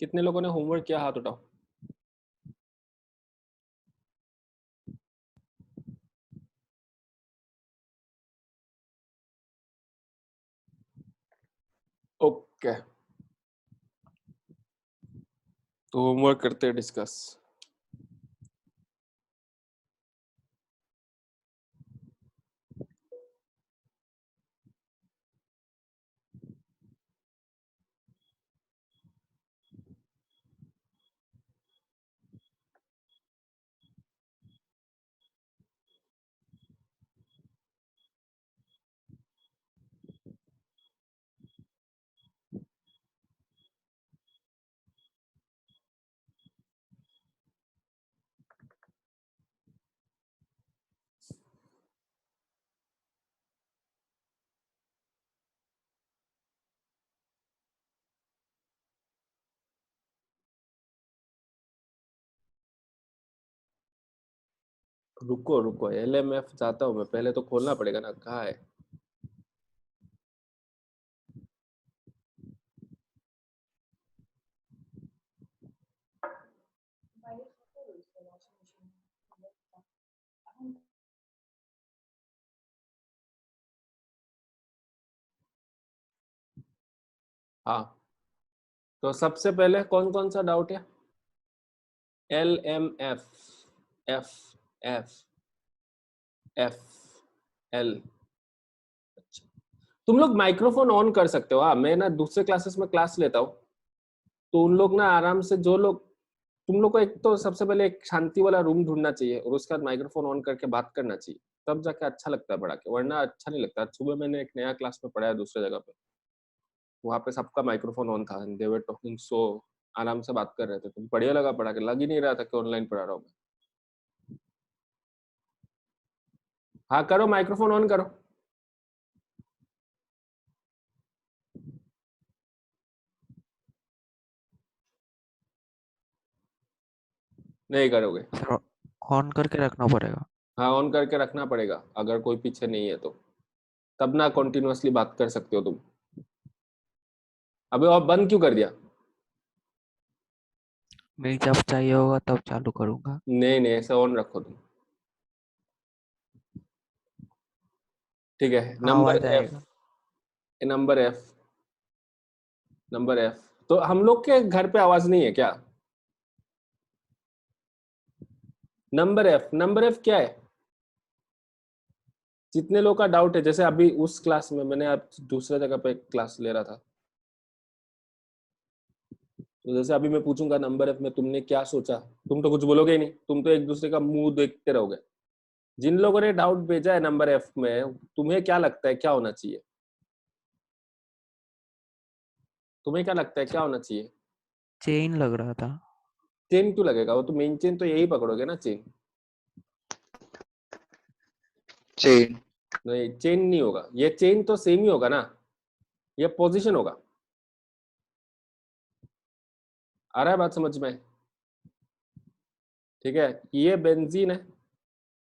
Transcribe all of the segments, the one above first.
कितने लोगों ने होमवर्क किया, हाथ उठाओ। ओके, तो होमवर्क करते हैं डिस्कस। रुको रुको, LMF चाहता हूँ मैं, पहले तो खोलना पड़ेगा ना, कहाँ है? हाँ, तो सबसे पहले कौन कौन सा डाउट है? LMF, F, F, F, L। तुम लोग माइक्रोफोन ऑन कर सकते हो। हाँ, मैं ना दूसरे क्लासेस में क्लास लेता हूँ, तो उन लोग ना आराम से, जो लोग, तुम लोग को एक तो सबसे पहले एक शांति वाला रूम ढूंढना चाहिए और उसके बाद माइक्रोफोन ऑन करके बात करना चाहिए, तब जाके अच्छा लगता है पढ़ा के, वरना अच्छा नहीं लगता। सुबह मैंने एक नया क्लास में पढ़ाया दूसरे जगह पे, वहाँ पे सबका माइक्रोफोन ऑन था, दे वर टॉकिंग सो, आराम से बात कर रहे थे, तो बढ़िया लगा पढ़ा के, लग ही नहीं रहा था कि ऑनलाइन पढ़ा रहा हूँ मैं। हाँ करो, माइक्रोफोन ऑन करो। नहीं करोगे? सर ऑन करके रखना पड़ेगा। हाँ ऑन करके रखना पड़ेगा, अगर कोई पीछे नहीं है तो, तब ना कॉन्टिन्यूअसली बात कर सकते हो तुम। अबे और बंद क्यों कर दिया? नहीं, जब चाहिए होगा तब चालू करूंगा। नहीं नहीं, ऐसे ऑन रखो तुम। ठीक है, हाँ, नंबर आवाज एफ, आएगा। Number F, number F. तो हम लोग के घर पे आवाज नहीं है क्या? नंबर एफ, नंबर एफ क्या है? जितने लोग का डाउट है, जैसे अभी उस क्लास में मैंने अब दूसरे जगह पे क्लास ले रहा था, तो जैसे अभी मैं पूछूंगा नंबर एफ में तुमने क्या सोचा, तुम तो कुछ बोलोगे ही नहीं, तुम तो एक दूसरे का मुंह देखते रहोगे। जिन लोगों ने डाउट भेजा है नंबर एफ में, तुम्हें क्या लगता है क्या होना चाहिए? तुम्हें क्या लगता है क्या होना चाहिए? चेन लग रहा था। चेन क्यों लगेगा? वो तो मेन चेन तो यही पकड़ोगे ना, चेन। चेन। नहीं, चेन नहीं होगा, ये चेन तो सेम ही होगा ना, ये पोजीशन होगा। आ रहा है बात समझ में? ठीक है, ये बेंजीन है,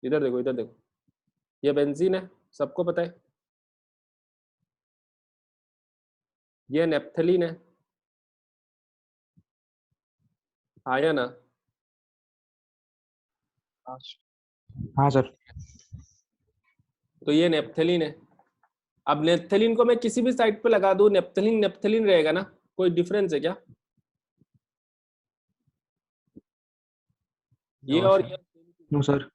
इधर देखो इधर देखो, ये बेंजीन है, सबको पता है। ये नेप्थलीन है, आया ना? हाँ सर। तो ये नेप्थलीन है। अब नेप्थलीन को मैं किसी भी साइड पे लगा दूं, नेप्थलीन नेप्थलीन रहेगा ना, कोई डिफरेंस है क्या? ये नो और सर। No sir.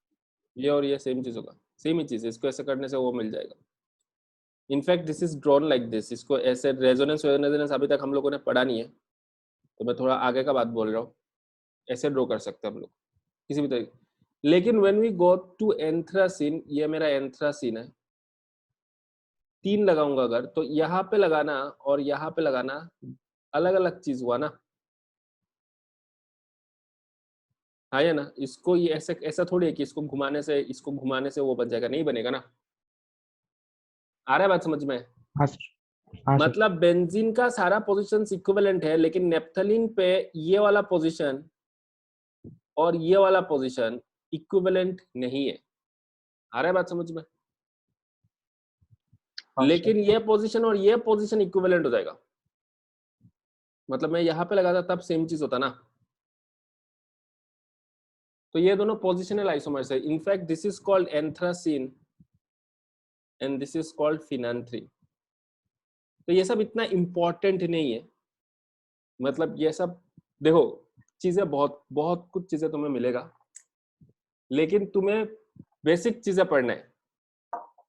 ये और ये सेम चीज होगा, सेम ही चीज है, इसको ऐसे करने से वो मिल जाएगा। In fact this is drawn like this, इसको ऐसे रेजोनेंस वेजोनेंस अभी तक हम लोगों ने पढ़ा नहीं है, तो मैं थोड़ा आगे का बात बोल रहा हूँ। ऐसे ड्रॉ कर सकते हैं हम लोग किसी भी तरीके। लेकिन when we go to anthracene, ये मेरा एंथ्रासीन है, 3 लगाऊंगा अगर, तो यहाँ पे लगाना और यहाँ पे लगाना अलग अलग चीज हुआ ना। हाँ या ना? इसको ये ऐसे ऐसा थोड़ी है कि इसको घुमाने से वो बन जाएगा, नहीं बनेगा ना। आ रहा है बात समझ में? हाँ सर। हाँ सर। मतलब बेंजीन का सारा पोजीशन इक्विवेलेंट है, लेकिन नेप्थलीन पे ये वाला पोजीशन और ये वाला पोजीशन इक्विवेलेंट नहीं है। आ रहा है बात समझ में? हाँ सर। लेकिन ये पोजीशन और ये पोजीशन इक्विवेलेंट हो जाएगा। मतलब मैं यहाँ पे लगाता तब सेम चीज होता ना। तो ये दोनों पोजिशनल आइसोमर्स है। In fact this is called anthracene and this is called phenanthrene. तो ये सब इतना इम्पोर्टेंट नहीं है, मतलब ये सब देखो चीजें बहुत बहुत कुछ चीजें तुम्हें मिलेगा, लेकिन तुम्हें बेसिक चीजें पढ़ना है।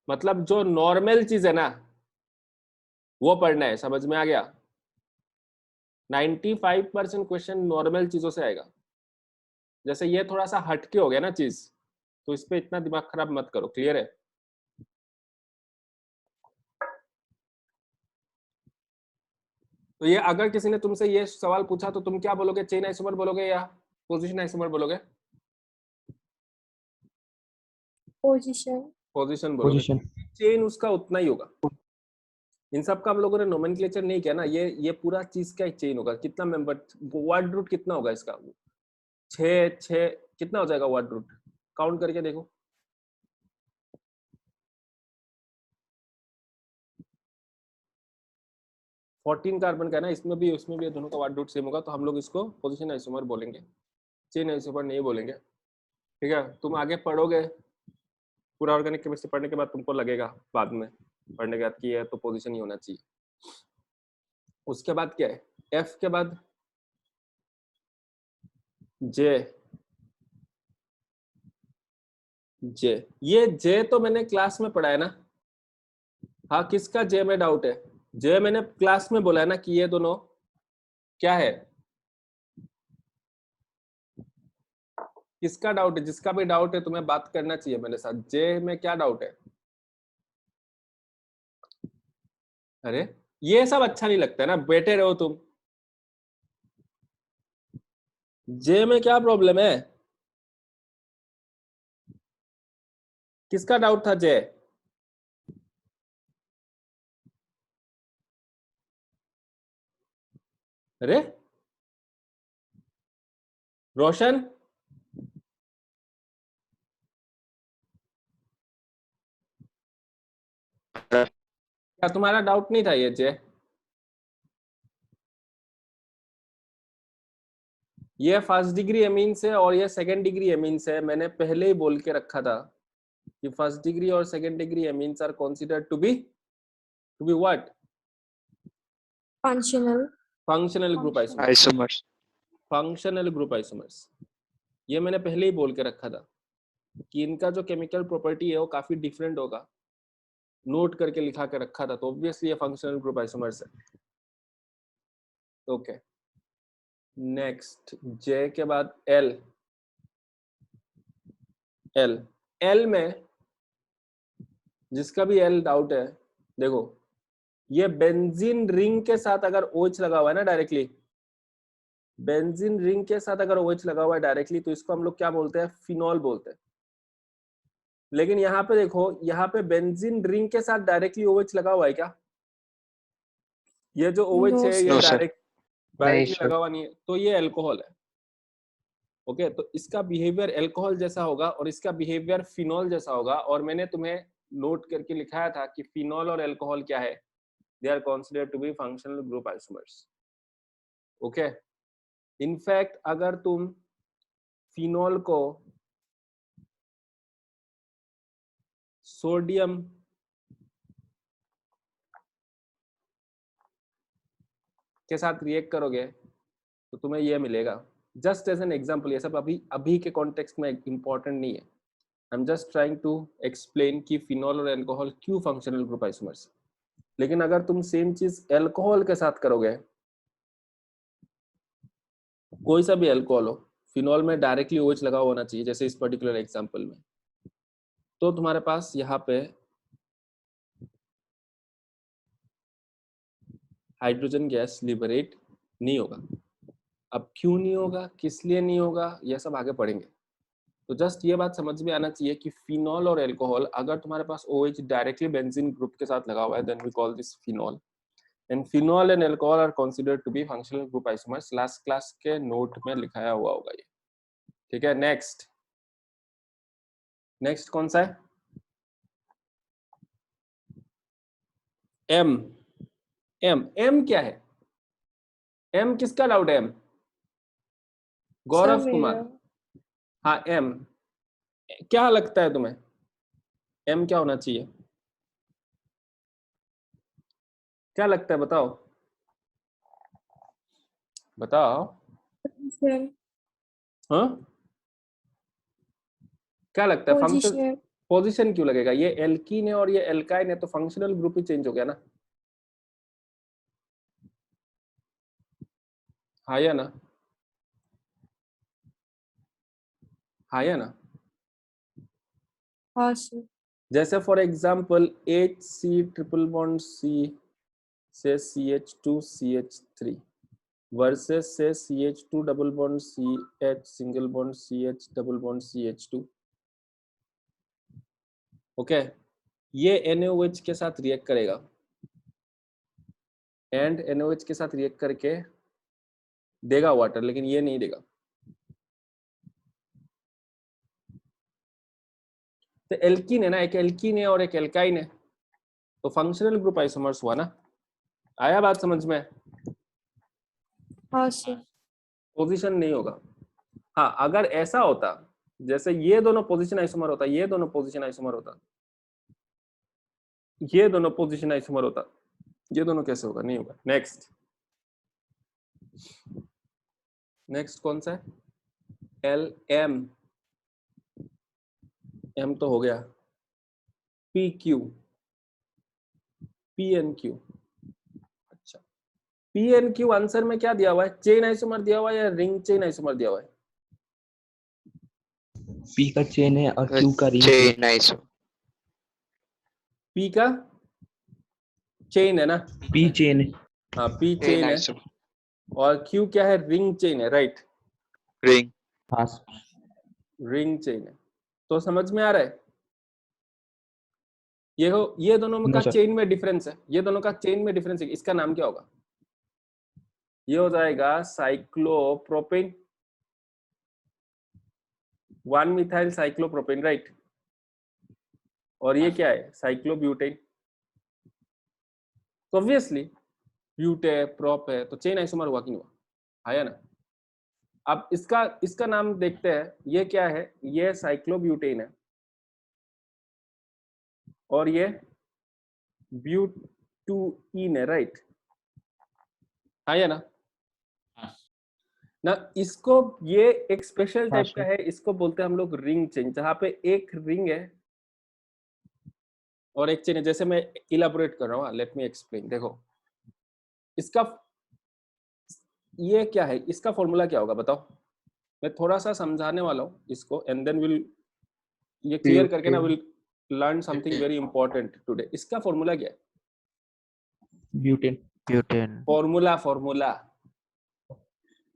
मतलब जो नॉर्मल चीज है ना वो पढ़ना है, समझ में आ गया? 95% क्वेश्चन नॉर्मल चीजों से आएगा। जैसे ये थोड़ा सा हटके हो गया ना चीज, तो इस पे इतना दिमाग खराब मत करो। क्लियर है? तो ये अगर किसी ने तुमसे ये सवाल पूछा तो तुम क्या बोलोगे? चेन आइसोमर बोलोगे या पोजीशन आइसोमर बोलोगे? पोजीशन। पोजीशन बोलोगे। पोजीशन। चेन उसका उतना ही होगा। इन सब का हम लोगों ने नोमेनक्लेचर नहीं किया ना। ये पूरा चीज का एक चेन होगा। कितना मेंबर, वर्ड रूट कितना होगा इसका? 6 कितना हो जाएगा वर्ड रूट? काउंट करके देखो। 14 कार्बन का है ना, इसमें भी उसमें भी दोनों का वर्ड रूट सेम होगा, तो हम लोग इसको पोजीशन आइसोमर बोलेंगे, चेन आइसोमर नहीं बोलेंगे। ठीक है? तुम आगे पढ़ोगे, पूरा ऑर्गेनिक केमिस्ट्री पढ़ने के बाद तुमको लगेगा बाद में पढ़ने के बाद कि ये तो पोजीशन ही होना चाहिए। उसके बाद क्या है? एफ के बाद जे। जे, ये जे तो मैंने क्लास में पढ़ा है ना। हाँ, किसका जे में डाउट है? जे मैंने क्लास में बोला है ना कि ये दोनों क्या है। किसका डाउट है? जिसका भी डाउट है तुम्हें बात करना चाहिए मेरे साथ। जे में क्या डाउट है? अरे ये सब अच्छा नहीं लगता है ना, बैठे रहो तुम। जे में क्या प्रॉब्लम है? किसका डाउट था जे? अरे रोशन, क्या तुम्हारा डाउट नहीं था ये जे? ये फर्स्ट डिग्री एमीन्स है और ये सेकंड डिग्री एमीन्स है। मैंने पहले ही बोल के रखा था कि फर्स्ट डिग्री और second degree amines are considered to be what? Functional. Functional group isomers. Isomers. Functional group isomers, ये मैंने पहले ही बोल के रखा था कि इनका जो केमिकल प्रॉपर्टी है वो काफी डिफरेंट होगा। नोट करके लिखा के रखा था, तो ऑब्वियसली ये फंक्शनल ग्रुप आइसोमर्स है। ओके, नेक्स्ट जे के बाद एल। एल में जिसका भी एल डाउट है, देखो ये बेंजीन रिंग के साथ अगर OH लगा हुआ है ना डायरेक्टली, बेंजीन रिंग के साथ अगर OH लगा हुआ है डायरेक्टली, तो इसको हम लोग क्या बोलते हैं? फिनॉल बोलते हैं। लेकिन यहाँ पे देखो, यहाँ पे बेंजीन रिंग के साथ डायरेक्टली OH लगा हुआ है क्या? ये जो OH No, है ये No, sir. Directly sir. लगा हुआ नहीं है, तो ये अल्कोहल है। ओके, तो इसका बिहेवियर अल्कोहल जैसा होगा और इसका बिहेवियर फिनॉल जैसा होगा। और मैंने तुम्हें नोट करके लिखाया था कि फिनॉल और अल्कोहल क्या है? They are considered to be functional group isomers. Okay, in fact अगर तुम फिनॉल को सोडियम के साथ रिएक्ट करोगे तो तुम्हें यह मिलेगा। जस्ट एज एन एग्जांपल, ये सब अभी के कॉन्टेक्स्ट में इंपॉर्टेंट नहीं है। I am just trying to explain कि फिनॉल और अल्कोहल क्यों फंक्शनल ग्रुप आइसोमर्स। लेकिन अगर तुम सेम चीज अल्कोहल के साथ करोगे, कोई सा भी अल्कोहल हो, फिनॉल में डायरेक्टली OH लगा होना चाहिए, जैसे इस पर्टिकुलर एग्जांपल में, तो तुम्हारे पास यहाँ पे हाइड्रोजन गैस लिबरेट नहीं होगा। अब क्यों नहीं होगा, किस लिए नहीं होगा, यह सब आगे पढ़ेंगे। तो जस्ट ये बात समझ में आना चाहिए कि फिनॉल और अल्कोहल, अगर तुम्हारे पास OH डायरेक्टली बेंजीन ग्रुप के साथ लगा हुआ है, then we call this phenol. And phenol and alcohol are considered to be functional group isomers. Last class के नोट में लिखाया हुआ होगा ये। ठीक है, नेक्स्ट कौन सा है? एम क्या है? एम किसका डाउट है? M sir Gaurav Kumar. मेरा हाँ एम, क्या लगता है तुम्हें एम क्या होना चाहिए? क्या लगता है बताओ, बताओ। पोजीशन हाँ क्या लगता है फंक्शन? पोजीशन पोजीशन क्यों लगेगा? ये एल्कीन है और ये एल्काइन है, तो फंक्शनल ग्रुप ही चेंज हो गया ना। हाँ या ना? हाँ या ना? हाँ सर जैसे for example HC triple bond C से CH2CH3 वर्सेस से CH2 double bond CH single bond CH double bond CH2। Okay, ये NaOH के साथ रिएक्ट करेगा एंड NaOH के साथ रिएक्ट करके देगा वाटर, लेकिन ये नहीं देगा। तो एल्कीन है ना, एक एल्कीन है और एक एल्काइन है, तो फंक्शनल ग्रुप आइसोमर्स हुआ ना। आया बात समझ में? हाँ सर पोजीशन नहीं होगा। हाँ अगर ऐसा होता, जैसे ये दोनों पोजीशन आइसोमर होता, ये दोनों पोजीशन आइसोमर होता, ये दोनों पोजीशन आइसोमर होता, ये दोनों कैसे होगा? नहीं होगा। नेक्स्ट, नेक्स्ट कौन सा है? LM, M तो हो गया। PQ, PNQ। अच्छा, PNQ आंसर में क्या दिया हुआ है? चेन आइसोमर दिया हुआ है या रिंग चेन आइसोमर दिया हुआ है? पी का चेन है और क्यू का रिंग चेन आइसो P का चेन है ना? पी चेन है। हाँ P चेन चेन है आइसो और Q क्या है? रिंग चेन है, राइट? रिंग हाँ रिंग चेन है। तो समझ में आ रहा है? ये दोनों नो का सर। चेन में डिफरेंस है, ये दोनों का चेन में डिफरेंस है। इसका नाम क्या होगा? ये हो जाएगा साइक्लोप्रोपेन, 1 मिथाइल साइक्लोप्रोपेन, राइट? और ये क्या है? साइक्लोब्यूटेन। तो ऑब्वियसली ब्यूट है, प्रोप है, तो चेन आइसोमर हुआ कि नहीं हुआ? आया ना? अब इसका नाम देखते हैं, ये क्या है? ये साइक्लोब्यूटेन है और ये ब्यूटूइन है, राइट? आया ना? ना इसको, ये एक स्पेशल हाँ टाइप का सर। है, इसको बोलते हैं हम लोग रिंग चेन, जहां पे एक रिंग है और एक चेन है। जैसे मैं इलाबोरेट कर रहा हूँ, लेट मी एक्सप्लेन। देखो इसका, ये क्या है? इसका फॉर्मूला क्या होगा बताओ? मैं थोड़ा सा समझाने वाला हूँ इसको एंड देन विल, ये क्लियर करके ना will learn something very important today. इसका फॉर्मूला क्या है? Butane. Butane. Formula, formula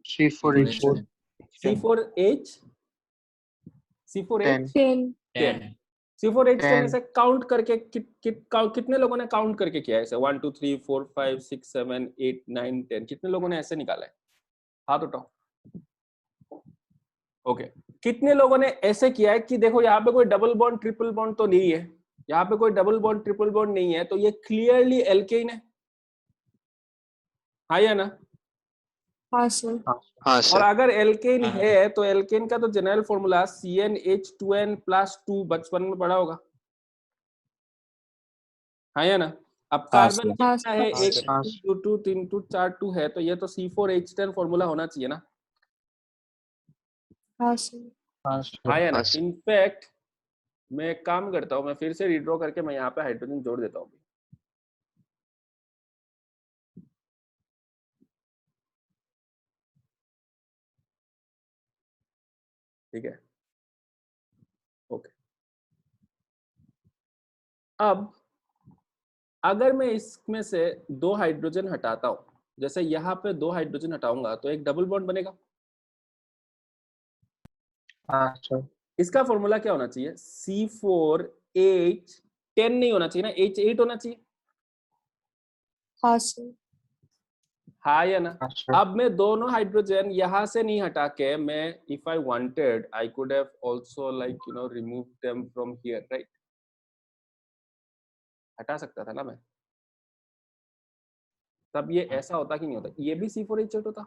C4H10 C4H, C4H 10 10। C4H10 ऐसे काउंट करके कितने लोगों ने काउंट करके किया है ऐसे? 1 2 3 4 5 6 7 8 9 10, कितने लोगों ने ऐसे निकाला है? हाथ उठाओ। ओके, कितने लोगों ने ऐसे किया है कि देखो यहाँ पे कोई डबल बॉन्ड ट्रिपल बॉन्ड तो नहीं है, यहाँ पे कोई डबल बॉन्ड ट्रिपल बॉन्ड नहीं है, तो ये क्लियरली एल्केन है। हाँ या ना? हाँ सर हाँ और सर अगर एल्केन है तो एल्केन का तो जनरल फॉर्मूला CnH2n+2, बचपन में पढ़ा होगा। हाँ या ना? अब हाँ कार्बन सर। कितना है? हाँ 1 सर 2 2 3 2 4 2 है, तो ये तो C4H10 फॉर्मूला होना चाहिए ना। हाँ सर हाँ हाँ सर। या ना? हाँ सर इनफैक्ट मैं एक काम करता हूँ, मैं फिर से रिड्रॉ करके मैं यहाँ पे हाइड्रोजन जोड़ देता हूँ। ठीक है, ओके। अब अगर मैं इसमें से 2 हाइड्रोजन हटाता हूँ, जैसे यहाँ पे 2 हाइड्रोजन हटाऊंगा तो एक डबल बॉन्ड बनेगा। हाँ सर। इसका फॉर्मूला क्या होना चाहिए? C4H10 नहीं होना चाहिए ना, H8 होना चाहिए। हाँ सर हाँ या ना? हाँ सर। अब मैं दोनों हाइड्रोजन यहाँ से नहीं हटा के, मैं if I wanted I could have also like remove them from here, right? हटा सकता था ना मैं। तब ये ऐसा होता कि नहीं होता, ये भी C4H8 होता.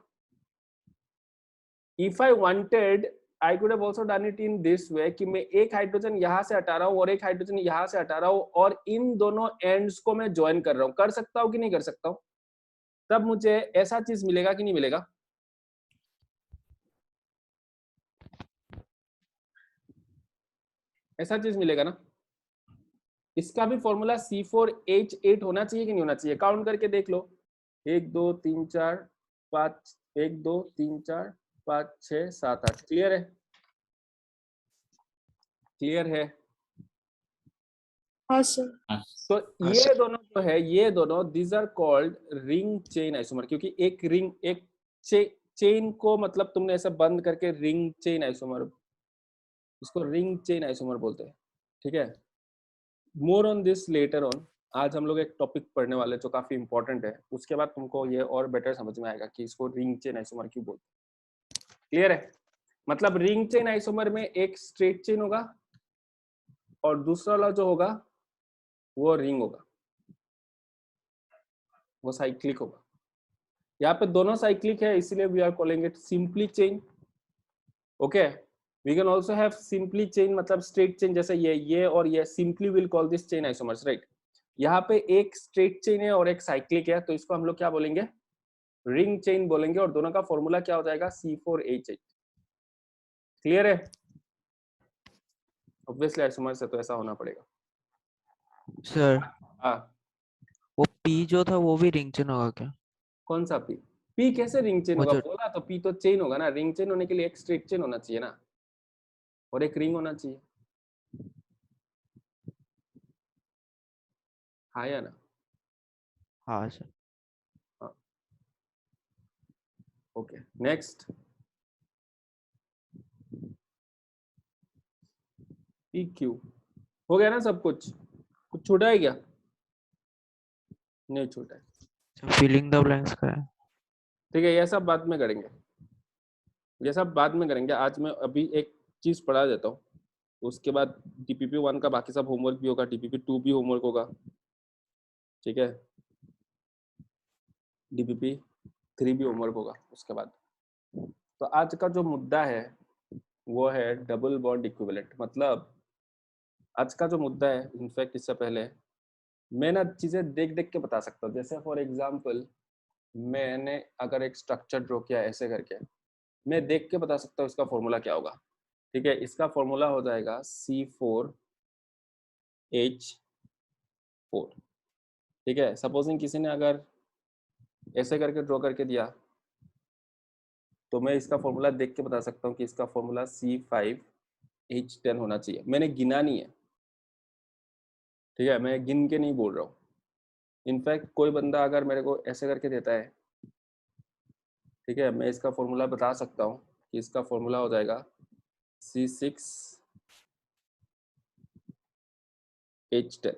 If I wanted, I could have also done it in this way कि मैं एक हाइड्रोजन यहाँ से हटा रहा हूँ और एक हाइड्रोजन यहाँ से हटा रहा हूँ और इन दोनों एंड्स को मैं ज्वाइन कर रहा हूँ. कर सकता हूँ कि नहीं कर सकता हूँ? तब मुझे ऐसा चीज मिलेगा कि नहीं मिलेगा? ऐसा चीज मिलेगा ना. इसका भी फॉर्मूला C4H8 होना चाहिए कि नहीं होना चाहिए? काउंट करके देख लो. 1 2 3 4 5 1 2 3 4 5 6 7 8. क्लियर है? क्लियर है? हाँ सर. तो ये दोनों जो है, ये दोनों this are called ring chain isomer, क्योंकि एक रिंग एक चेन को मतलब तुमने ऐसा बंद करके रिंग चेन आइसोमर, इसको रिंग चेन आइसोमर बोलते हैं. ठीक है. More on this later on. आज हम लोग एक टॉपिक पढ़ने वाले जो काफी इंपॉर्टेंट है, उसके बाद तुमको ये और बेटर समझ में आएगा कि इसको रिंग चेन आइसोमर क्यों बोलते हैं. क्लियर है? मतलब रिंग चेन आइसोमर में एक स्ट्रेट चेन होगा और दूसरा वाला जो होगा वो रिंग होगा, वो साइक्लिक होगा. यहाँ पे दोनों साइक्लिक है, इसीलिए we are calling it simply chain. Okay. We can also have simply chain, मतलब स्ट्रेट चेन, जैसे ये और ये. Simply will call this chain isomers, right. यहाँ पे एक स्ट्रेट चेन है और एक साइक्लिक है, तो इसको हम लोग क्या बोलेंगे? रिंग चेन बोलेंगे. और दोनों का फॉर्मूला क्या हो जाएगा? C4H8. क्लियर है? ऑब्वियसली आइसोमर्स है तो ऐसा होना पड़ेगा. सर हाँ. वो पी जो था वो भी रिंग चेन होगा क्या? कौन सा पी? पी कैसे रिंग चेन वो होगा? जो बोला तो पी तो चेन होगा ना. रिंग चेन होने के लिए एक स्ट्रेट चेन होना चाहिए ना, और एक रिंग होना चाहिए. हाँ या ना? हाँ सर. ओके. नेक्स्ट. PQ हो गया ना सब कुछ? कुछ छूटा है क्या? नहीं छूटा है. फिलिंग द ब्लैंक्स का है. ठीक है, ये सब बाद में करेंगे, ये सब बाद में करेंगे. आज मैं अभी एक चीज पढ़ा देता हूँ, उसके बाद DPP1 का बाकी सब होमवर्क भी होगा, DPP2 भी होमवर्क होगा. ठीक है. DPP3 भी होमवर्क होगा उसके बाद. तो आज का जो मुद्दा है वो है डबल बॉन्ड इक्विवेलेंट. मतलब आज का जो मुद्दा है, इनफैक्ट इससे पहले मैं ना चीजें देख देख के बता सकता हूँ. जैसे फॉर एग्जांपल मैंने अगर एक स्ट्रक्चर ड्रॉ किया ऐसे करके, मैं देख के बता सकता हूँ इसका फॉर्मूला क्या होगा. ठीक है. इसका फॉर्मूला हो जाएगा C4H4. ठीक है. सपोजिंग किसी ने अगर ऐसे करके ड्रॉ करके दिया तो मैं इसका फॉर्मूला देख के बता सकता हूँ कि इसका फॉर्मूला C5H10 होना चाहिए. मैंने गिना नहीं है. ठीक है. मैं गिन के नहीं बोल रहा हूँ. इनफैक्ट कोई बंदा अगर मेरे को ऐसे करके देता है, ठीक है, मैं इसका फॉर्मूला बता सकता हूँ कि इसका फॉर्मूला हो जाएगा C6H10.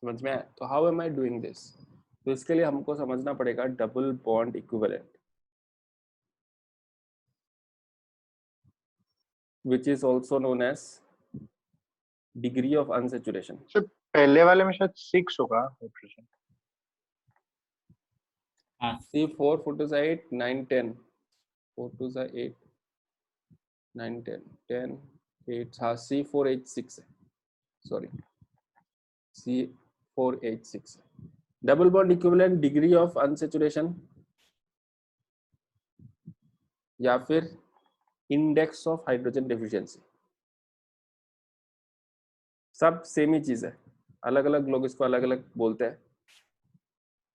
समझ में आया? तो how am I doing this? तो इसके लिए हमको समझना पड़ेगा double bond equivalent, which is also known as degree of unsaturation. Sir पहले वाले में शायद 6 होगा हाइड्रोजन. C4 4 to 8 9 10 4 to 8 9 10 10 8. हाँ C4H6 है, sorry C4H6. Double bond equivalent, degree of unsaturation या फिर इंडेक्स ऑफ हाइड्रोजन डेफिशिएंसी, सब सेम ही चीज है. अलग अलग लोग इसको अलग अलग बोलते हैं.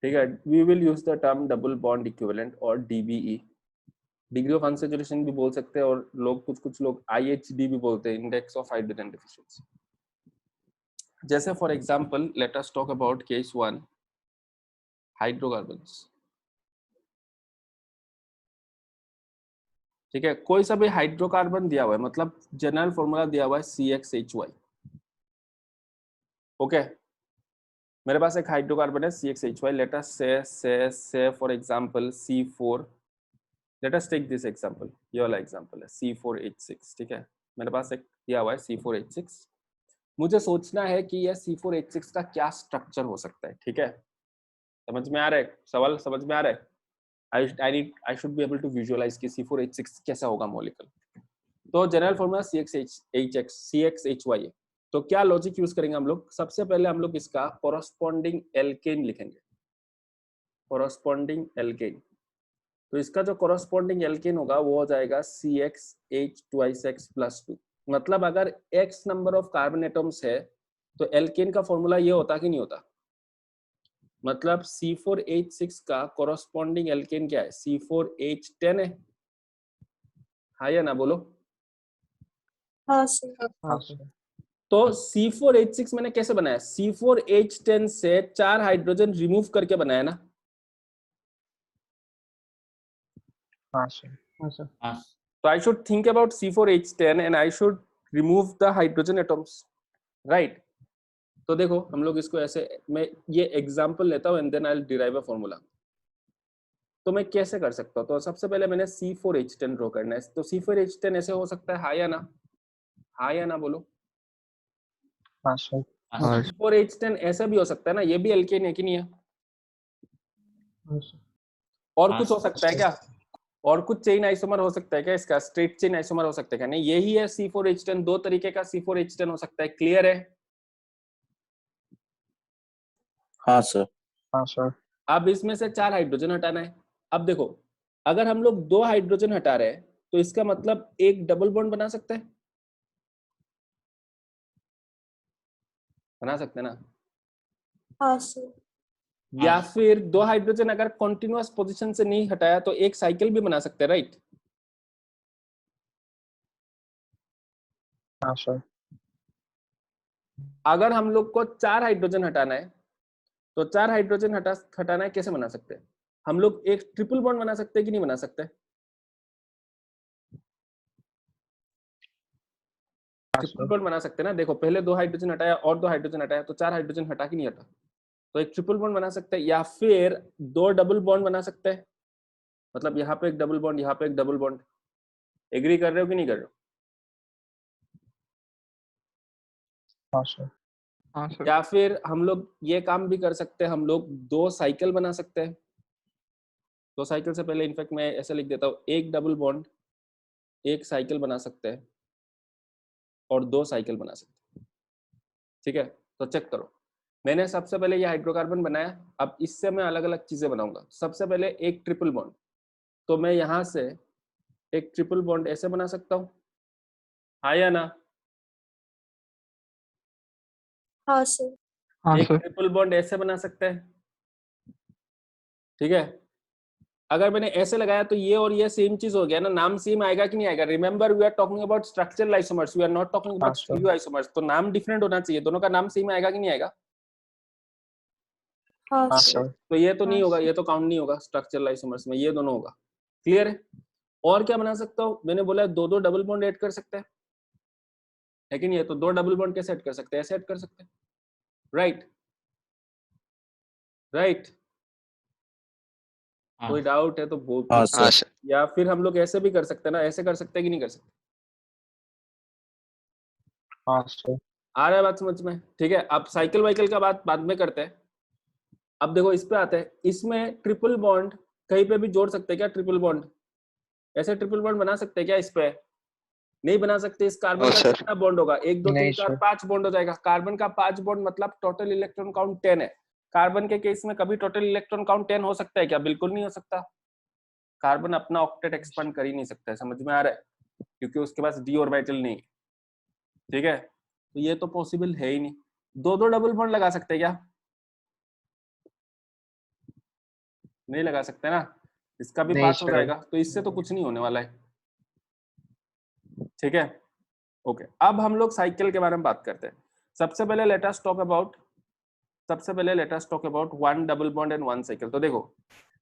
ठीक है. We will use the term double bond equivalent और DBE. डिग्री ऑफ अनसेचुरेशन भी बोल सकते हैं, और लोग कुछ लोग IHD भी बोलते हैं, इंडेक्स ऑफ हाइड्रोजन डेफिशिएंसी. जैसे for example let us talk about case 1, hydrocarbons. ठीक है. कोई सा भी हाइड्रोकार्बन दिया हुआ है, मतलब जनरल फॉर्मूला दिया हुआ है CXHY. ओके. मेरे पास एक हाइड्रोकार्बन है CXHY. Let us say for example C4. Let us take this example. ये वाला एग्जांपल है C4H6. ठीक है. मेरे पास एक दिया हुआ है C4H6. मुझे सोचना है कि यह C4H6 का क्या स्ट्रक्चर हो सकता है. ठीक है. समझ में आ रहा है? सवाल समझ में आ रहा है? I should be able to visualize कि C4H6 कैसा होगा मॉलिक्यूल। तो जनरल फॉर्मूला CXHY है। तो क्या लॉजिक यूज करेंगे हम लोग? सबसे पहले हम लोग इसका कोरस्पॉन्डिंग एल्केन लिखेंगे, कोरस्पॉन्डिंग एल्केन। तो इसका जो कोरस्पॉन्डिंग एल्केन होगा वो हो जाएगा CXH2X+2। मतलब अगर X number of carbon atoms है तो एल्केन का फॉर्मूला ये होता कि नहीं होता? मतलब C4H6 का कोरस्पॉन्डिंग एल्केन क्या है? C4H10 है, हाँ या ना बोलो? हाँ सर। हाँ सर। तो C4H6 मैंने कैसे बनाया? C4H10 से 4 हाइड्रोजन रिमूव करके बनाया ना? हाँ सर। हाँ sir. So I should think about C4H10 and I should remove the hydrogen atoms, right? तो देखो हम लोग इसको ऐसे, मैं ये एग्जांपल लेता हूँ and then I'll derive a formula। तो मैं कैसे कर सकता हूँ? तो सबसे पहले मैंने C4H10 ड्रॉ करना है। तो C4H10 ऐसे हो सकता है, हाँ या ना? हाँ या ना बोलो? हाँ सर। हाँ C4H10 ऐसा भी हो सकता है ना, ये भी एल्केन है कि नहीं है? हाँ सर। और कुछ हो सकता है क्या? और कुछ चेन आइसोमर हो सकता है क्या इसका? स्ट्रेट चेन आइसोमर हो सकता है क्या? नहीं, यही है C4H10। दो तरीके का C4H10 हो सकता है, क्लियर है? हाँ सर। हाँ सर। अब इसमें से 4 हाइड्रोजन हटाना है। अब देखो अगर हम लोग 2 हाइड्रोजन हटा रहे हैं तो इसका मतलब एक डबल बॉन्ड बना सकते हैं, बना सकते हैं ना? हाँ सर। या फिर 2 हाइड्रोजन अगर कॉन्टिन्यूअस पोजीशन से नहीं हटाया तो एक साइकिल भी बना सकते हैं, राइट? हाँ सर। अगर हम लोग को 4 हाइड्रोजन हटाना है तो 4 हाइड्रोजन हटाना है, कैसे बना सकते हैं? हम लोग एक ट्रिपल बॉन्ड बना सकते हैं कि नहीं बना सकते? ट्रिपल बॉन्ड बना सकते हैं ना? देखो पहले 2 हाइड्रोजन हटाया और 2 हाइड्रोजन हटाया तो 4 हाइड्रोजन हटा कि नहीं हटा? तो एक ट्रिपल बॉन्ड बना सकते हैं या फिर 2 डबल बॉन्ड बना सकते हैं। मतलब यहाँ पे एक डबल बॉन्ड, यहाँ पे एक डबल बॉन्ड। एग्री कर रहे हो कि नहीं कर रहे हो? हाँ सर। हाँ सर। या फिर हम लोग ये काम भी कर सकते हैं, हम लोग 2 साइकिल बना सकते हैं। 2 साइकिल से पहले इनफैक्ट मैं ऐसा लिख देता हूँ, एक डबल बॉन्ड, एक साइकिल बना सकते हैं और 2 साइकिल बना सकते हैं। ठीक है, तो चेक करो। मैंने सबसे पहले ये हाइड्रोकार्बन बनाया, अब इससे मैं अलग अलग चीजें बनाऊंगा। सबसे पहले एक ट्रिपल बॉन्ड, तो मैं यहाँ से एक ट्रिपल बॉन्ड ऐसे बना सकता हूँ, हाँ या ना? हाँ सर। हाँ एक सर। ट्रिपल बॉन्ड ऐसे बना सकते हैं, ठीक है? अगर मैंने ऐसे लगाया तो ये और ये सेम चीज हो गया ना, नाम सेम आएगा कि नहीं आएगा? Remember we are talking about structural isomers, we are not talking about हाँ, स्टीरियो आइसोमर्स। तो नाम डिफरेंट होना चाहिए, दोनों का नाम सेम आएगा कि नहीं आएगा? हाँ हाँ सर। सर। तो ये तो नहीं होगा, ये तो काउंट नहीं होगा स्ट्रक्चरल आइसोमर्स में, ये दोनों होगा। क्लियर है? और क्या बना सकता हूँ? मैंने बोला 2-2 डबल बॉन्ड ऐड कर सकते हैं, लेकिन ये तो 2 डबल बॉन्ड कैसे ऐड कर सकते हैं? ऐसे ऐड कर सकते हैं, राइट? राइट? कोई डाउट है तो बोल। हाँ सर। या फिर हम लोग ऐसे भी कर सकते हैं ना, ऐसे कर सकते हैं कि नहीं कर सकते? हाँ सर। आ रहा है बात समझ में? ठीक है, अब साइकिल वाइकिल का बात बाद में करते हैं। अब देखो इस पे आते हैं, इसमें ट्रिपल बॉन्ड कहीं पे भी जोड़ सकते हैं क्या? ट्रिपल बॉन्ड ऐसे ट्रिपल बॉन्ड बना सकते हैं क्या? इस पे नहीं बना सकते। इस कार्बन का कितना बॉन्ड होगा? 1 2 3 नहीं 4 सर। 5 बॉन्ड हो जाएगा। कार्बन का 5 बॉन्ड मतलब टोटल इलेक्ट्रॉन काउंट 10 है। कार्बन के केस में कभी टोटल इलेक्ट्रॉन काउंट 10 हो सकता है क्या? बिल्कुल नहीं हो सकता। कार्बन अपना ऑक्टेट एक्सपांड कर ही नहीं सकता है, समझ में आ रहा है? क्योंकि उसके पास डी ऑर्बिटल नहीं है, ठीक है? तो ये तो पॉसिबल है ही नहीं। 2-2 डबल बॉन्ड लगा सकते हैं क्या? नहीं लगा सकते ना, इसका भी नहीं 5 हो सर। जाएगा, तो इससे तो कुछ नहीं होने वाला है, ठीक है? ओके, अब हम लोग साइकिल के बारे में बात करते हैं। सबसे पहले let us talk about 1 double bond and 1 cycle. तो देखो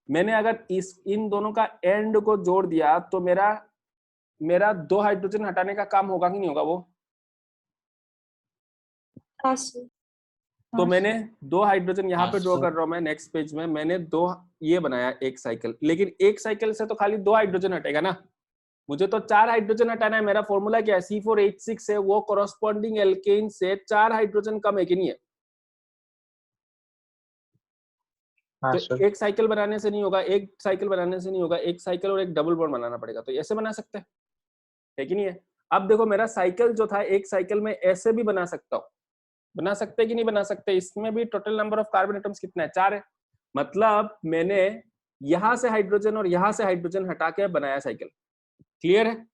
मैंने अगर इन दोनों का एंड को जोड़ दिया तो मेरा 2 हाइड्रोजन हटाने का काम होगा कि नहीं होगा? वो हाँ सर। तो मैंने 2 हाइड्रोजन यहाँ पे ड्रॉ कर रहा हूँ मैं, नेक्स्ट पेज में मैंने 2 ये बनाया, एक साइकिल। लेकिन एक साइकिल से तो खाली 2 हाइड्रोजन हटेगा ना, मुझे तो 4 हाइड्रोजन हटाना है। मेरा फॉर्मूला क्या है? C4H6 है, वो कोरोस्पोंडिंग एल्केन से 4 हाइड्रोजन कम है कि नहीं है? हाँ तो सर। एक साइकिल बनाने से नहीं होगा, एक साइकिल बनाने से नहीं होगा, एक साइकिल और एक डबल बॉन्ड बनाना पड़ेगा। तो ऐसे बना सकते हैं, है कि नहीं है? अब देखो मेरा साइकिल जो था, एक साइकिल में ऐसे भी बना सकता हूँ, बना सकते कि नहीं बना सकते? इसमें भी total number of carbon atoms कितना है? 4 है। मतलब मैंने यहां से हाइड्रोजन और यहां से हाइड्रोजन हटा के बनाया साइकिल। क्लियर है?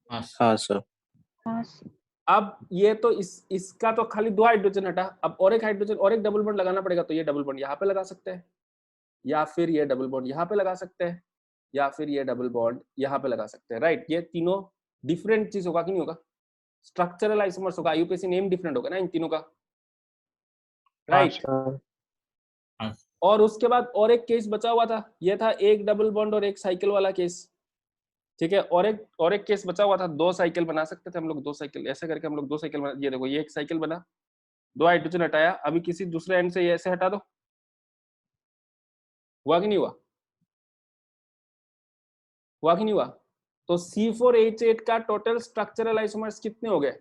हाँ सर। हाँ सर। अब ये तो इसका तो खाली 2 हाइड्रोजन हटा, अब और एक हाइड्रोजन और एक डबल बॉन्ड लगाना पड़ेगा। तो ये डबल बॉन्ड यहाँ पे लगा सकते हैं, या फिर ये डबल बॉन्ड यहाँ पे लगा सकते हैं, या फिर ये डबल बॉन्ड यहाँ पे लगा सकते हैं। राइट, ये तीनों डिफरेंट चीज होगा कि नहीं होगा? स्ट्रक्चरल आइसोमर्स होगा, आईयूपीएसी नेम डिफरेंट होगा ना इन तीनों का। हाँ राइट, सर। और उसके बाद और एक केस बचा हुआ था, ये था एक डबल बॉन्ड और एक साइकिल वाला केस। ठीक है, और एक केस बचा हुआ था, 2 साइकिल बना सकते थे हम लोग, 2 साइकिल ऐसे करके हम लोग 2 साइकिल बना। ये देखो, ये एक साइकिल बना, 2 हाइड्रोजन हटाया, अभी किसी दूसरे एंड से ये ऐसे हटा दो, हुआ कि नहीं हुआ? हुआ कि नहीं हुआ? तो C4H8 का टोटल स्ट्रक्चरल आइसोमर्स कितने हो गए?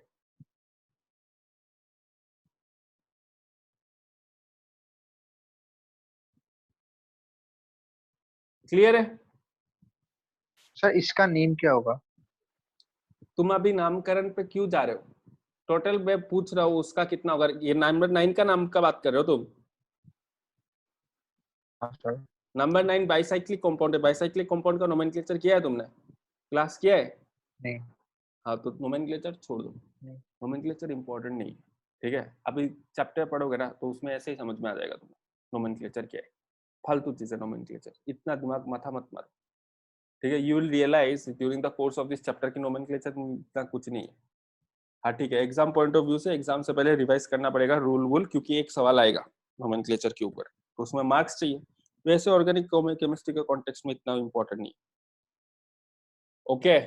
क्लियर है? सर इसका नेम क्या होगा? तुम अभी नामकरण पे क्यों जा रहे हो? टोटल मैं पूछ रहा हूँ उसका कितना होगा। ये नंबर 9 का नाम का बात कर रहे हो तुम? हाँ सर। नंबर 9 बाइसाइक्लिक कंपाउंड है। बाइसाइक्लिक कंपाउंड का नोमेनक्लेचर किया है तुमने? क्लास किया है? नहीं। हाँ, तो नोमेनक्लेचर छोड़ दो, नहीं। नोमेनक्लेचर इंपॉर्टेंट नहीं है। ठीक है, अभी चैप्टर पढ़ोगे ना तो उसमें ऐसे ही समझ में आ जाएगा तुम्हें नोमेनक्लेचर क्या है। फालतू चीज है नोमेनक्लेचर, इतना दिमाग माथा मत मारो। ठीक है, you will realise during the course of this chapter की नोमेनक्लेचर इतना कुछ नहीं है। हाँ ठीक है, एग्जाम पॉइंट ऑफ व्यू से एग्जाम से पहले रिवाइज करना पड़ेगा रूल वूल, क्योंकि एक सवाल आएगा नोमेनक्लेचर के ऊपर, तो उसमें मार्क्स चाहिए। वैसे ऑर्गेनिक केमिस्ट्री के कॉन्टेक्स्ट में इतना इंपॉर्टेंट नहीं। ओके,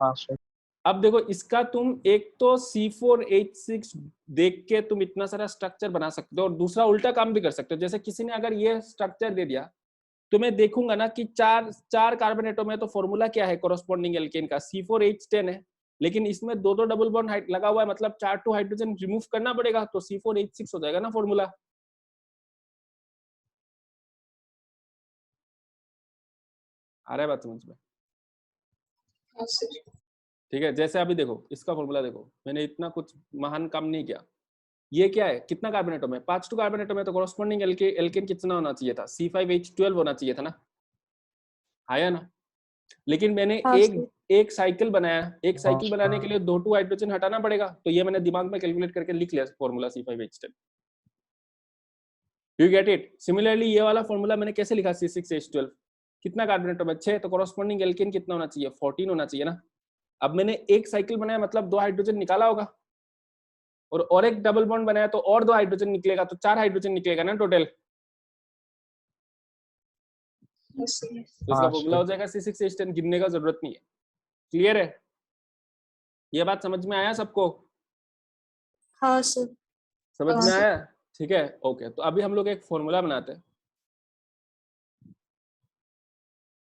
हाँ सर। अब देखो इसका तुम एक तो C4H6 देख के तुम इतना सारा स्ट्रक्चर बना सकते हो, और दूसरा उल्टा काम भी कर सकते हो। जैसे किसी ने अगर ये स्ट्रक्चर दे दिया तो मैं देखूंगा ना कि चार कार्बन एटम है, तो फॉर्मूला क्या है कोरोस्पोंडिंग एल्केन का? C4H10 है, लेकिन इसमें 2 डबल बॉन्ड लगा हुआ है, मतलब 4 हाइड्रोजन रिमूव करना पड़ेगा, तो C4H6 हो जाएगा ना फॉर्मूला। आ रहा है बात समझ में? हाँ सर। ठीक है, जैसे अभी देखो इसका फॉर्मूला देखो, मैंने इतना कुछ महान काम नहीं किया। ये क्या है, कितना कार्बन एटम है? 5 कार्बन एटम है, तो कोरोस्पोंडिंग एल्केन कितना होना चाहिए था? C5H12 होना चाहिए था ना, आया ना? लेकिन मैंने हाँ एक सर। एक साइकिल बनाया, एक साइकिल हाँ, बनाने के लिए 2 हाइड्रोजन हटाना पड़ेगा, तो ये मैंने दिमाग में कैलकुलेट करके लिख लिया formula C5H10। You get it? Similarly ये वाला फॉर्मूला मैंने कैसे लिखा? C6H12 कितना कार्बन एटम है? 6, तो कोरोस्पोंडिंग एल्केन कितना होना चाहिए? 14 होना चाहिए ना। अब मैंने एक साइकिल बनाया, मतलब 2 हाइड्रोजन निकाला होगा, और एक डबल बॉन्ड बनाया तो और 2 हाइड्रोजन निकलेगा, तो 4 हाइड्रोजन निकलेगा ना टोटल। तो इसका हाँ फॉर्मूला हो सर। जाएगा C6H10, गिनने का जरूरत नहीं है। क्लियर है? ये बात समझ में आया सबको? हाँ सर। समझ हाँ में सर। आया? ठीक है, ओके। तो अभी हम लोग एक फॉर्मूला बनाते हैं,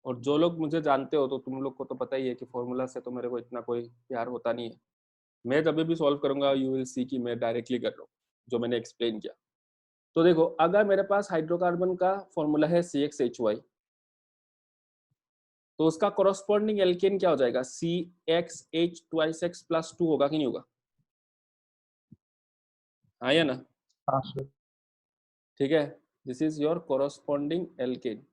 और जो लोग मुझे जानते हो तो तुम लोग को तो पता ही है कि फॉर्मूला से तो मेरे को इतना कोई प्यार होता नहीं है। मैं जब भी सॉल्व करूंगा यू विल सी कि मैं डायरेक्टली कर रहा हूँ जो मैंने एक्सप्लेन किया। तो देखो, अगर मेरे पास हाइड्रोकार्बन का फॉर्मूला है CXHY, तो उसका कोरोस्पोंडिंग एल्केन क्या हो जाएगा? CXH2X+2 होगा कि नहीं होगा? हाँ या ना? हाँ सर। ठीक है, this is your corresponding alkane.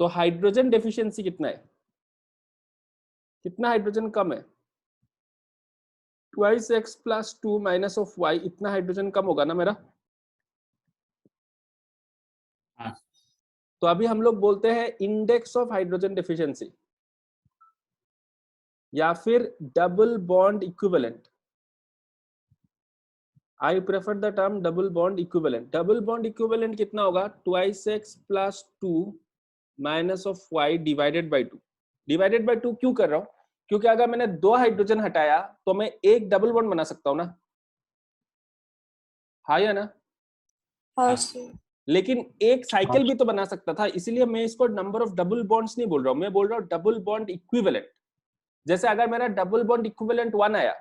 तो हाइड्रोजन डेफिशिएंसी कितना है? कितना हाइड्रोजन कम है? 2X+2 माइनस ऑफ Y, इतना हाइड्रोजन कम होगा ना मेरा। हाँ। तो अभी हम लोग बोलते हैं इंडेक्स ऑफ हाइड्रोजन डेफिशिएंसी, या फिर double bond equivalent. I prefer the term double bond equivalent. Double bond equivalent कितना होगा? 2X+2 minus of Y divided by 2। Divided by 2 क्यों कर रहा हूं? क्योंकि अगर मैंने 2 हाइड्रोजन हटाया तो मैं एक डबल बॉन्ड बना सकता हूं ना, हाँ या ना? हाँ सर। लेकिन एक साइकिल भी तो बना सकता था, इसलिए मैं इसको नंबर ऑफ डबल बॉन्ड्स नहीं बोल रहा हूं, मैं बोल रहा हूं डबल बॉन्ड इक्विवेलेंट। जैसे अगर मेरा डबल बॉन्ड इक्विवेलेंट 1 आया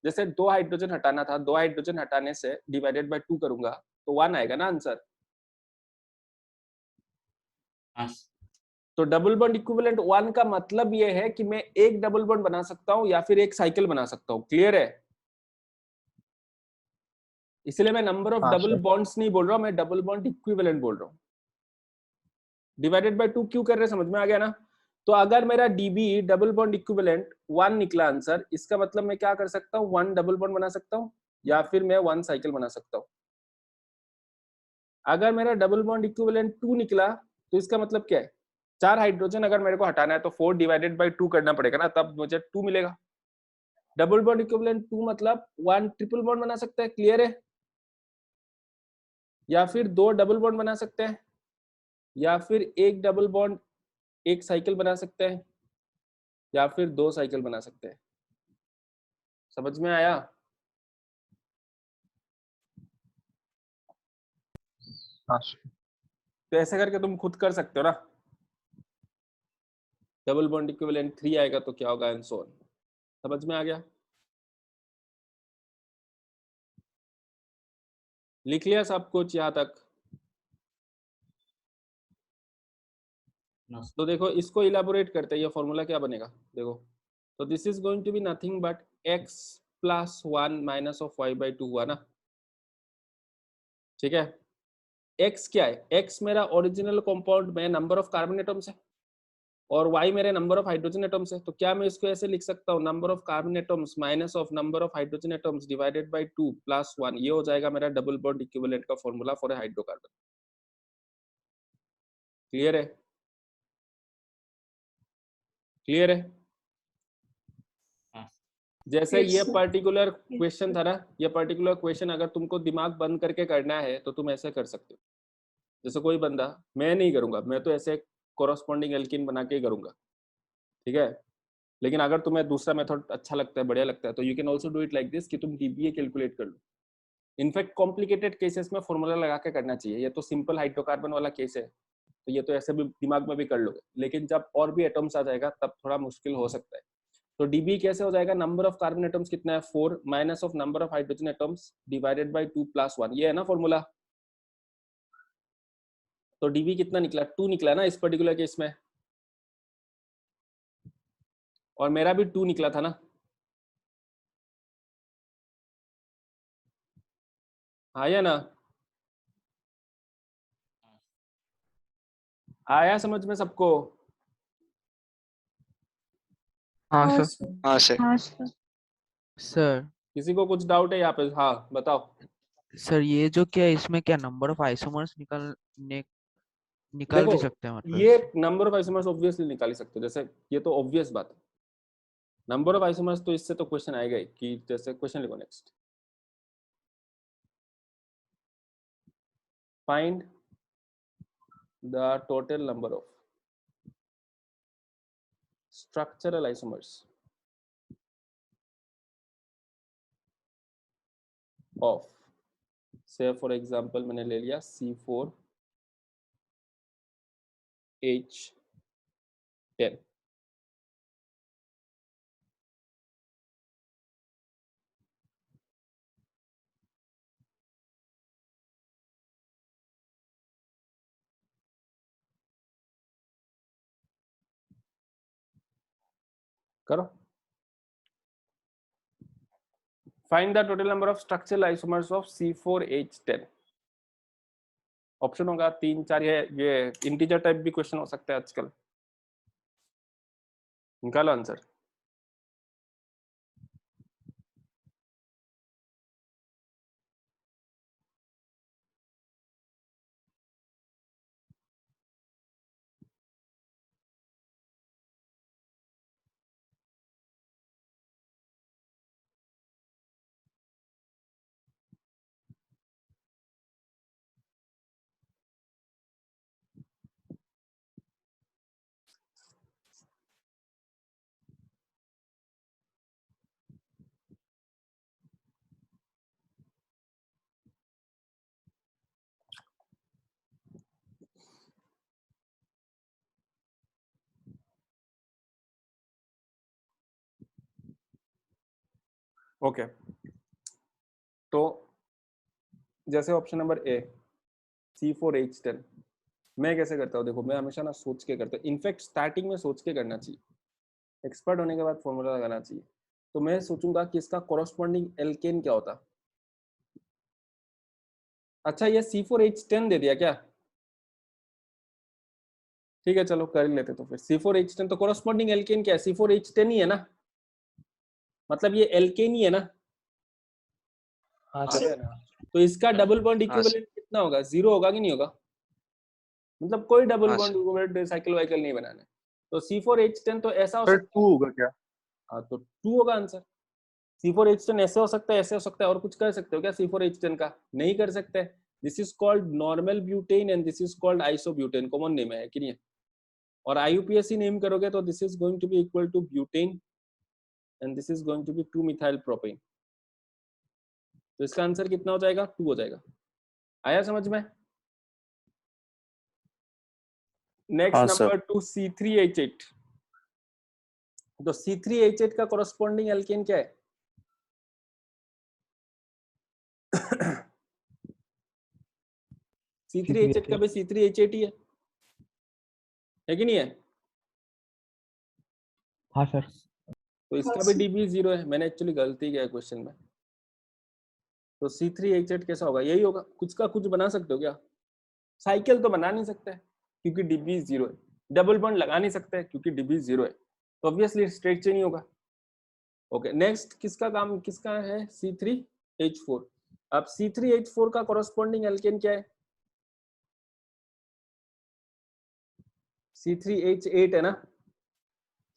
जैसे 2 हाइड्रोजन हटाना था, 2 हाइड्रोजन हटाने से डिवाइडेड बाय 2 करूंगा तो 1 आएगा ना आंसर। हाँ सर। तो डबल बॉन्ड इक्विवेलेंट 1 का मतलब ये है कि मैं एक डबल बॉन्ड बना सकता हूं या फिर एक साइकिल बना सकता हूं। क्लियर है? इसलिए मैं नंबर ऑफ हाँ डबल सर। बॉन्ड्स नहीं बोल रहा हूं, मैं डबल बॉन्ड इक्विवेलेंट बोल रहा हूं। डिवाइडेड बाय 2 क्यों कर रहे हैं, समझ में आ गया ना? तो अगर मेरा डीबी डबल बॉन्ड इक्विवेलेंट 1 निकला आंसर, इसका मतलब मैं क्या कर सकता हूं, 1 डबल बॉन्ड बना सकता हूं या फिर मैं 1 साइकिल बना सकता हूं। अगर मेरा डबल बॉन्ड इक्विवेलेंट 2 निकला तो इसका मतलब क्या है, 4 हाइड्रोजन अगर मेरे को हटाना है तो 4 डिवाइडेड बाय 2 करना पड़ेगा ना, तब मुझे 2 मिलेगा। डबल बॉन्ड इक्विवेलेंट 2 मतलब 1 ट्रिपल बॉन्ड बना सकता है। क्लियर है? या फिर 2 डबल बॉन्ड बना सकते हैं या फिर एक डबल बॉन्ड एक साइकिल बना सकते हैं या फिर 2 साइकिल बना सकते हैं। समझ में आया? हाँ सर। तो ऐसे करके तुम खुद कर सकते हो ना। डबल बॉन्ड इक्विवेलेंट 3 आएगा तो क्या होगा एंड सो ऑन। समझ में आ गया? लिख लिया सब कुछ यहाँ तक? No sir. तो देखो इसको इलाबोरेट करते हैं, ये फॉर्मूला क्या बनेगा देखो। तो this is going to be nothing but x plus 1 minus of y by 2 हुआ ना। ठीक है? x क्या है, x मेरा ओरिजिनल कंपाउंड में नंबर ऑफ कार्बन एटम्स है और y मेरे नंबर ऑफ हाइड्रोजन एटम्स है। तो क्या मैं इसको ऐसे लिख सकता हूँ, number of carbon atoms minus of number of hydrogen atoms divided by 2 plus 1। ये हो जाएगा मेरा डबल बॉन्ड इक्विवेलेंट का formula for a hydrocarbon. Clear है? क्लियर है? हाँ जैसे Yes, ये sir. Particular Yes, question sir. था ना, ये पर्टिकुलर क्वेश्चन अगर तुमको दिमाग बंद करके करना है तो तुम ऐसे कर सकते हो। जैसे कोई बंदा, मैं नहीं करूंगा, मैं तो ऐसे कोरोस्पोंडिंग एल्किन बना के ही करूंगा। ठीक है? लेकिन अगर तुम्हें दूसरा मेथड अच्छा लगता है, बढ़िया लगता है, तो you can also do it like this कि तुम डीबीए कैलकुलेट कर लो। इनफैक्ट कॉम्प्लिकेटेड केसेस में फॉर्मूला लगा के करना चाहिए। ये तो सिंपल हाइड्रोकार्बन वाला केस है तो ये तो ऐसे भी दिमाग में भी कर लोगे, लेकिन जब और भी एटम्स आ जाएगा तब थोड़ा मुश्किल हो सकता है। तो डीबी कैसे हो जाएगा, नंबर ऑफ कार्बन एटम्स कितना है 4 minus of number of hydrogen atoms divided by 2 plus 1। ये है ना फॉर्मूला। तो डीबी कितना निकला, 2 निकला ना इस पर्टिकुलर केस में, और मेरा भी 2 निकला था ना। आया ना? आया समझ में सबको? हाँ हाँ, सर। sir. हाँ सर। हाँ, sir. सर किसी को कुछ डाउट है यहाँ पे? हाँ बताओ। सर ये जो क्या है, इसमें क्या नंबर ऑफ आइसोमर्स निकाल देखो भी सकते हैं मतलब ये इससे? नंबर ऑफ आइसोमर्स ऑब्वियसली निकाल ही सकते हो, जैसे ये तो ऑब्वियस बात है। नंबर ऑफ आइसोमर्स तो इससे तो क्वेश्चन आएगा ही कि जैसे क्वेश्चन लिखो next, find the total number of structural isomers of, से फॉर एग्जांपल मैंने ले लिया C4H10। करो, find the total number of structural isomers of C4H10। Option होगा 3 4, ये इंटीजर टाइप भी क्वेश्चन हो सकता है आजकल। निकालो आंसर। ओके तो जैसे ऑप्शन नंबर ए C4H10 मैं कैसे करता हूँ, देखो मैं हमेशा ना सोच के करता हूँ, इनफैक्ट स्टार्टिंग में सोच के करना चाहिए, एक्सपर्ट होने के बाद फॉर्मूला लगाना चाहिए। तो मैं सोचूंगा कि इसका कॉरस्पॉन्डिंग एल्केन क्या होता। अच्छा ये C4H10 दे दिया क्या, ठीक है चलो कर ही लेते। तो फिर C4H10 तो कॉरस्पॉन्डिंग एल्केन क्या है, C4H10 ही है ना, मतलब ये एल्केन ही है ना। हाँ है सर। ना? तो इसका डबल बॉन्ड इक्विवेलेंट कितना होगा, 0 होगा कि नहीं होगा, मतलब कोई डबल हाँ bond sir. Equivalent cycle vehicle नहीं बनाना है। तो C4H10 तो ऐसा हो सर सकता 2 होगा क्या? है, हाँ तो 2 होगा आंसर। C4H10 ऐसे हो सकता है, ऐसे हो सकता है, और कुछ कर सकते हो क्या C4H10 का, नहीं कर सकते। This is called normal butane and this is called isobutane, common name है कि नहीं है? और IUPAC नेम करोगे तो this is going to be equal to butane and this is going to be 2 methyl propane. तो इसका आंसर कितना हो जाएगा, 2 हो जाएगा। आया समझ में? नेक्स्ट हाँ सर। Number 2 C3H8। तो C3H8 का कॉरस्पॉन्डिंग एल्केन क्या है? C3H8 का भी C3H8 ही है कि नहीं है? हाँ सर। तो इसका भी DB 0 है, मैंने एक्चुअली गलती किया है क्वेश्चन में। तो C3H8 कैसा होगा, यही होगा। कुछ का कुछ बना सकते हो क्या, साइकिल तो बना नहीं सकते क्योंकि DB 0 है, डबल बॉन्ड लगा नहीं सकते क्योंकि DB 0 है, तो ऑब्वियसली स्ट्रेट चेन ही होगा। ओके नेक्स्ट किसका काम, किसका है, C3H4। अब C3H4 का कॉरस्पॉन्डिंग एल्केन क्या है, C3H8 है ना,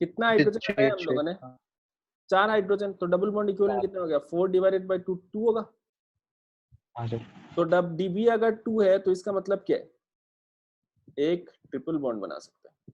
कितना हाइड्रोजन बताया हम लोगों ने, 4 हाइड्रोजन, तो डबल बॉन्ड इक्विवेलेंट कितना हो गया, 4 डिवाइडेड बाय 2 2 होगा। हाँ सर। तो DB अगर 2 है तो इसका मतलब क्या है, एक ट्रिपल बॉन्ड बना सकते हैं।